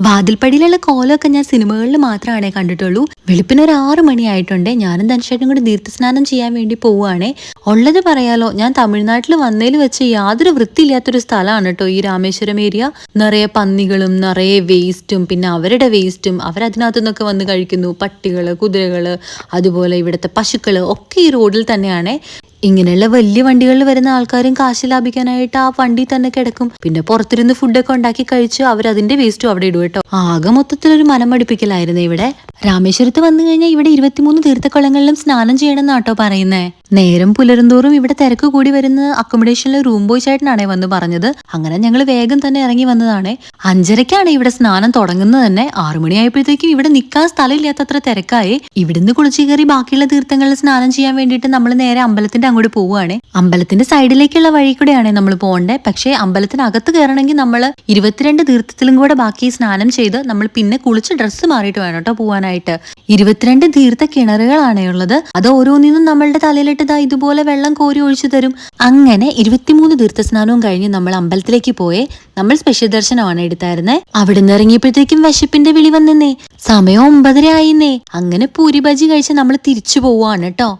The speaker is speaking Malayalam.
വാതിൽപ്പടിയിലുള്ള കോലമൊക്കെ ഞാൻ സിനിമകളിൽ മാത്രമാണേ കണ്ടിട്ടുള്ളൂ. വെളുപ്പിന് ഒരു 6 മണിയായിട്ടുണ്ട്. ഞാനും ധനുഷേട്ടനും കൂടി തീർത്ഥസ്നാനം ചെയ്യാൻ വേണ്ടി പോവുകയാണേ. ഉള്ളത് പറയാലോ, ഞാൻ തമിഴ്നാട്ടിൽ വന്നതിൽ വെച്ച് യാതൊരു വൃത്തിയില്ലാത്തൊരു സ്ഥലമാണ് കേട്ടോ ഈ രാമേശ്വരം ഏരിയ. നിറയെ പന്നികളും നിറയെ വേസ്റ്റും, പിന്നെ അവരുടെ വേസ്റ്റും അവരതിനകത്തു നിന്നൊക്കെ വന്ന് കഴിക്കുന്നു. പട്ടികള്, കുതിരകള്, അതുപോലെ ഇവിടുത്തെ പശുക്കള് ഒക്കെ ഈ റോഡിൽ തന്നെയാണേ. ഇങ്ങനെയുള്ള വലിയ വണ്ടികളിൽ വരുന്ന ആൾക്കാരും കാശ് ലാഭിക്കാനായിട്ട് ആ വണ്ടി തന്നെ കിടക്കും. പിന്നെ പുറത്തിരുന്ന് ഫുഡൊക്കെ ഉണ്ടാക്കി കഴിച്ച് അവരതിന്റെ വേസ്റ്റും അവിടെ ഇടും കേട്ടോ. ആകെ മൊത്തത്തിലൊരു മനമടുപ്പിക്കലായിരുന്നു ഇവിടെ. രാമേശ്വരത്ത് വന്നു കഴിഞ്ഞാൽ ഇവിടെ 23 തീർത്ഥക്കുളങ്ങളിലും സ്നാനം ചെയ്യണം എന്നാട്ടോ പറയുന്നേ. നേരം പുലരുന്തോറും ഇവിടെ തിരക്ക് കൂടി വരുന്ന അക്കോമഡേഷനിൽ റൂം ബോയ് ചേട്ടനാണേ വന്ന് പറഞ്ഞത്. അങ്ങനെ ഞങ്ങൾ വേഗം തന്നെ ഇറങ്ങി വന്നതാണേ. 5:30-ക്കാണ് ഇവിടെ സ്നാനം തുടങ്ങുന്നത് തന്നെ. 6 മണിയായപ്പോഴത്തേക്കും ഇവിടെ നിൽക്കാൻ സ്ഥലമില്ലാത്തത്ര തിരക്കായി. ഇവിടുന്ന് കുളിച്ചു കയറി ബാക്കിയുള്ള തീർത്ഥങ്ങളിൽ സ്നാനം ചെയ്യാൻ വേണ്ടിയിട്ട് നമ്മൾ നേരെ അമ്പലത്തിന്റെ അങ്ങോട്ട് പോവുകയാണെ. അമ്പലത്തിന്റെ സൈഡിലേക്കുള്ള വഴി കൂടെയാണ് നമ്മൾ പോകേണ്ടത്. പക്ഷേ അമ്പലത്തിനകത്ത് കയറണമെങ്കിൽ നമ്മൾ 22 തീർത്ഥത്തിലും കൂടെ ബാക്കി സ്നാനം ചെയ്ത് നമ്മൾ പിന്നെ കുളിച്ച് ഡ്രസ്സ് മാറിയിട്ട് വേണം കേട്ടോ പോവാനായിട്ട്. 22 തീർത്ഥ കിണറുകളാണേ ഉള്ളത്. അത് ഓരോന്നിനും നമ്മളുടെ തലയിലിട്ട് ഇതുപോലെ വെള്ളം കോരി ഒഴിച്ചു തരും. അങ്ങനെ 23 തീർത്ഥസ്നാനവും കഴിഞ്ഞ് നമ്മൾ അമ്പലത്തിലേക്ക് പോയേ. നമ്മൾ സ്പെഷ്യൽ ദർശനമാണ് എടുത്തായിരുന്നേ. അവിടുന്ന് ഇറങ്ങിയപ്പോഴത്തേക്കും വിശപ്പിന്റെ വിളി വന്നെന്നേ. സമയം 9:30 ആയിന്നേ. അങ്ങനെ പൂരി ബജി കഴിച്ച് നമ്മൾ തിരിച്ചു പോവാണ് കേട്ടോ.